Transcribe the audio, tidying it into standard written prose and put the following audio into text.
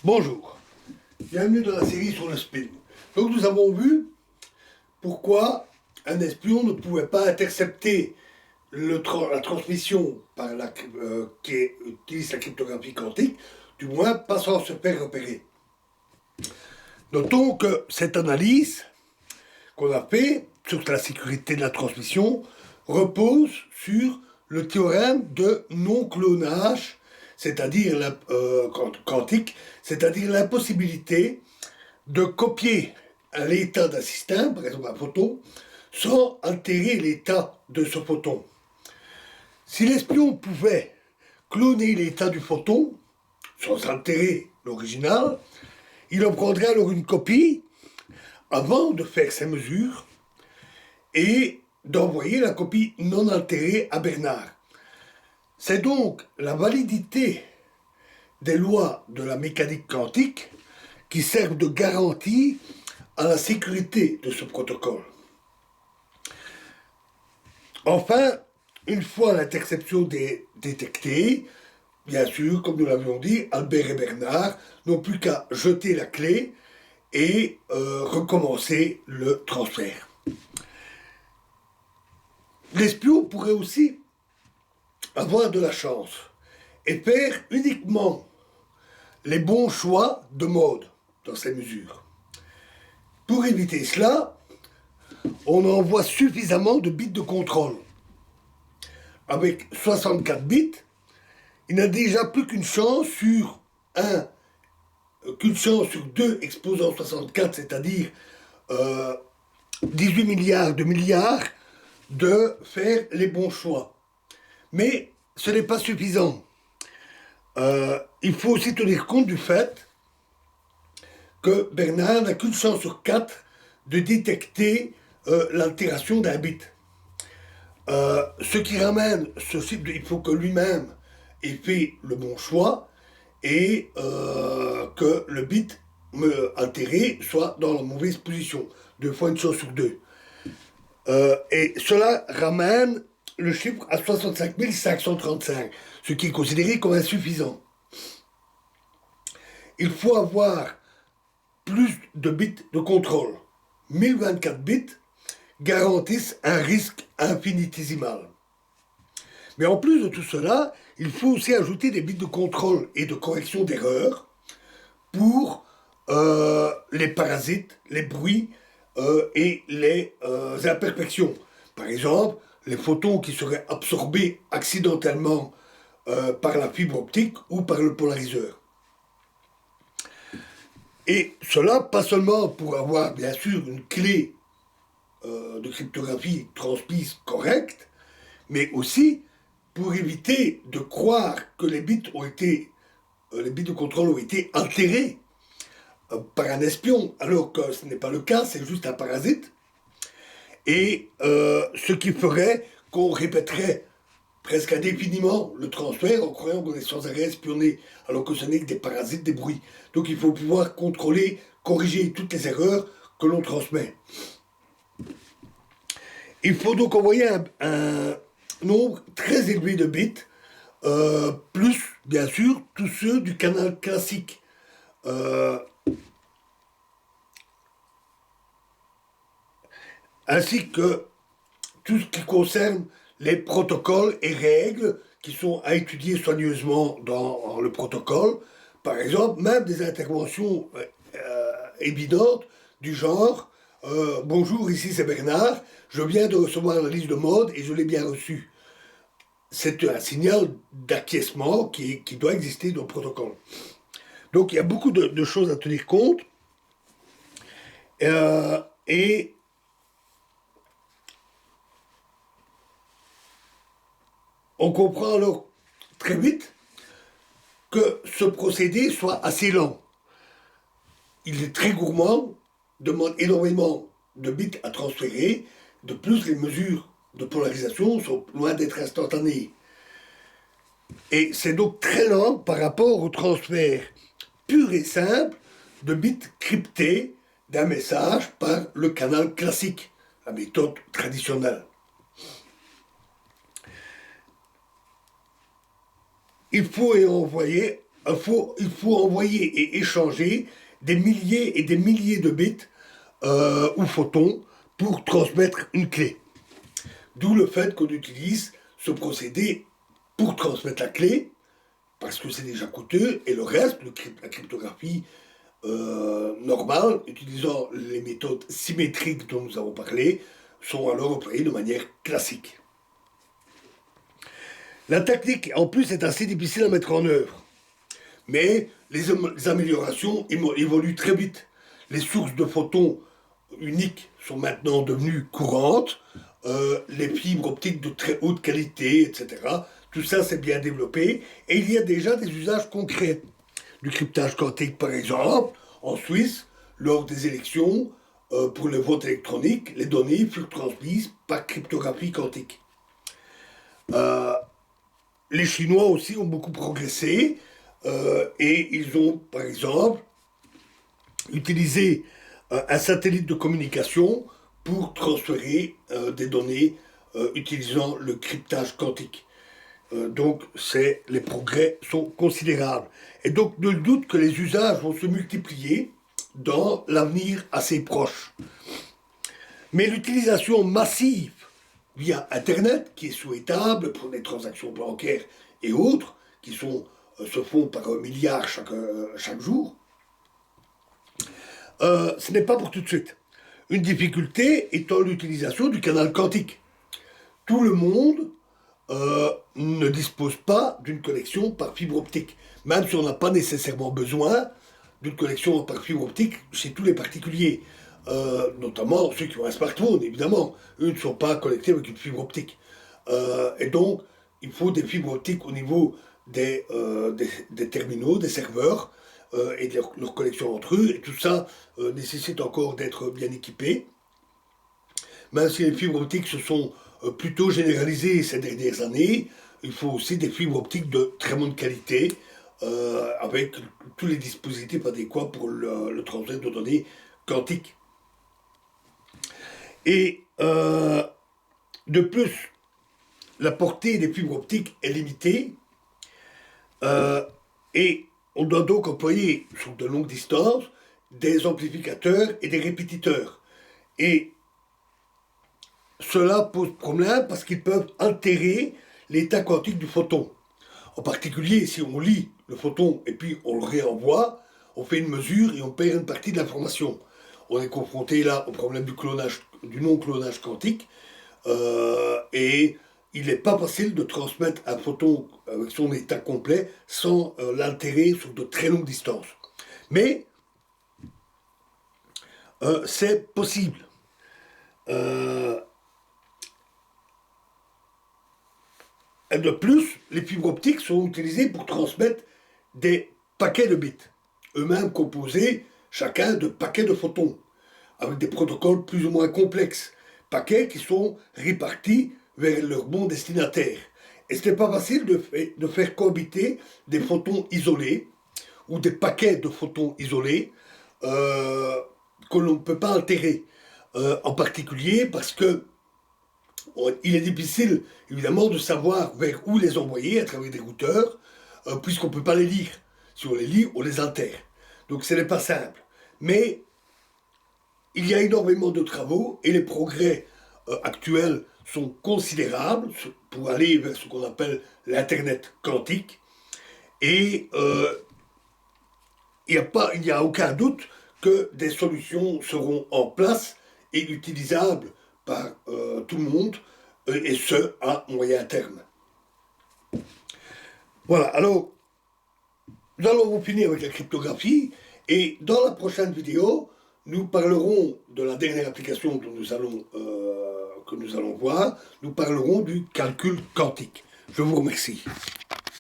Bonjour, bienvenue dans la série sur le spin. Donc nous avons vu pourquoi un espion ne pouvait pas intercepter la transmission qui utilise la cryptographie quantique, du moins pas sans se faire repérer. Notons que cette analyse qu'on a fait sur la sécurité de la transmission repose sur le théorème de non-clonage, c'est-à-dire quantique, c'est-à-dire l'impossibilité de copier l'état d'un système, par exemple un photon, sans altérer l'état de ce photon. Si l'espion pouvait cloner l'état du photon, sans altérer l'original, il en prendrait alors une copie avant de faire ses mesures et d'envoyer la copie non altérée à Bernard. C'est donc la validité des lois de la mécanique quantique qui servent de garantie à la sécurité de ce protocole. Enfin, une fois l'interception détectée, bien sûr, comme nous l'avions dit, Albert et Bernard n'ont plus qu'à jeter la clé et recommencer le transfert. L'espion pourrait aussi avoir de la chance et faire uniquement les bons choix de mode dans ces mesures. Pour éviter cela, on envoie suffisamment de bits de contrôle. Avec 64 bits, il n'a déjà plus qu'une chance sur 2 exposant 64, c'est-à-dire 18 milliards de milliards, de faire les bons choix. Mais ce n'est pas suffisant. Il faut aussi tenir compte du fait que Bernard n'a qu'une chance sur 4 de détecter l'altération d'un bit. Ce qui ramène il faut que lui-même ait fait le bon choix et que le bit altéré soit dans la mauvaise position. 2 fois une chance sur 2. Et cela ramène le chiffre à 65 535, ce qui est considéré comme insuffisant. Il faut avoir plus de bits de contrôle. 1024 bits garantissent un risque infinitésimal. Mais en plus de tout cela, il faut aussi ajouter des bits de contrôle et de correction d'erreurs pour les parasites, les bruits et les imperfections. Par exemple, les photons qui seraient absorbés accidentellement par la fibre optique ou par le polariseur. Et cela, pas seulement pour avoir, bien sûr, une clé de cryptographie transmise correcte, mais aussi pour éviter de croire que les bits de contrôle ont été altérés par un espion, alors que ce n'est pas le cas, c'est juste un parasite. Et ce qui ferait qu'on répéterait presque indéfiniment le transfert en croyant qu'on est sans arrêt espionné, alors que ce n'est que des parasites, des bruits. Donc il faut pouvoir contrôler, corriger toutes les erreurs que l'on transmet. Il faut donc envoyer un nombre très élevé de bits, plus bien sûr tous ceux du canal classique. Ainsi que tout ce qui concerne les protocoles et règles qui sont à étudier soigneusement dans le protocole. Par exemple, même des interventions évidentes du genre bonjour, ici c'est Bernard, je viens de recevoir la liste de mode et je l'ai bien reçue. C'est un signal d'acquiescement qui doit exister dans le protocole. Donc il y a beaucoup de choses à tenir compte. Et on comprend alors très vite que ce procédé soit assez lent. Il est très gourmand, demande énormément de bits à transférer. De plus, les mesures de polarisation sont loin d'être instantanées. Et c'est donc très lent par rapport au transfert pur et simple de bits cryptés d'un message par le canal classique, la méthode traditionnelle. Il faut envoyer il faut envoyer et échanger des milliers et des milliers de bits ou photons pour transmettre une clé. D'où le fait qu'on utilise ce procédé pour transmettre la clé, parce que c'est déjà coûteux, et le reste, la cryptographie normale, utilisant les méthodes symétriques dont nous avons parlé, sont alors employées de manière classique. La technique, en plus, est assez difficile à mettre en œuvre. Mais les améliorations évoluent très vite. Les sources de photons uniques sont maintenant devenues courantes. Les fibres optiques de très haute qualité, etc. Tout ça s'est bien développé. Et il y a déjà des usages concrets. Du cryptage quantique, par exemple, en Suisse, lors des élections, pour le vote électronique, les données furent transmises par cryptographie quantique. Les Chinois aussi ont beaucoup progressé et ils ont, par exemple, utilisé un satellite de communication pour transférer des données utilisant le cryptage quantique. Donc les progrès sont considérables. Et donc nul doute que les usages vont se multiplier dans l'avenir assez proche. Mais l'utilisation massive via Internet, qui est souhaitable pour les transactions bancaires et autres, qui se font par milliards chaque jour, ce n'est pas pour tout de suite. Une difficulté étant l'utilisation du canal quantique. Tout le monde ne dispose pas d'une connexion par fibre optique, même si on n'a pas nécessairement besoin d'une connexion par fibre optique chez tous les particuliers. Notamment ceux qui ont un smartphone, évidemment. Eux ne sont pas connectés avec une fibre optique. Et donc, il faut des fibres optiques au niveau des terminaux, des serveurs, et de leur connexion entre eux. Et tout ça nécessite encore d'être bien équipé. Même si les fibres optiques se sont plutôt généralisées ces dernières années, il faut aussi des fibres optiques de très bonne qualité, avec tous les dispositifs adéquats pour le transfert de données quantiques. Et de plus, la portée des fibres optiques est limitée et on doit donc employer sur de longues distances des amplificateurs et des répétiteurs. Et cela pose problème parce qu'ils peuvent altérer l'état quantique du photon. En particulier, si on lit le photon et puis on le réenvoie, on fait une mesure et on perd une partie de l'information. On est confronté là au problème du non-clonage quantique, et il n'est pas facile de transmettre un photon avec son état complet sans l'altérer sur de très longues distances. Mais c'est possible. Et de plus, les fibres optiques sont utilisées pour transmettre des paquets de bits, eux-mêmes composés chacun de paquets de photons, avec des protocoles plus ou moins complexes, paquets qui sont répartis vers leur bon destinataire. Et ce n'est pas facile de faire cohabiter des photons isolés ou des paquets de photons isolés que l'on ne peut pas altérer. En particulier parce que il est difficile, évidemment, de savoir vers où les envoyer à travers des routeurs, puisqu'on ne peut pas les lire. Si on les lit, on les altère. Donc ce n'est pas simple. Mais il y a énormément de travaux et les progrès actuels sont considérables pour aller vers ce qu'on appelle l'Internet quantique. Et il n'y a aucun doute que des solutions seront en place et utilisables par tout le monde, et ce, à moyen terme. Voilà, alors, nous allons finir avec la cryptographie, et dans la prochaine vidéo, nous parlerons de la dernière application que nous allons voir, nous parlerons du calcul quantique. Je vous remercie.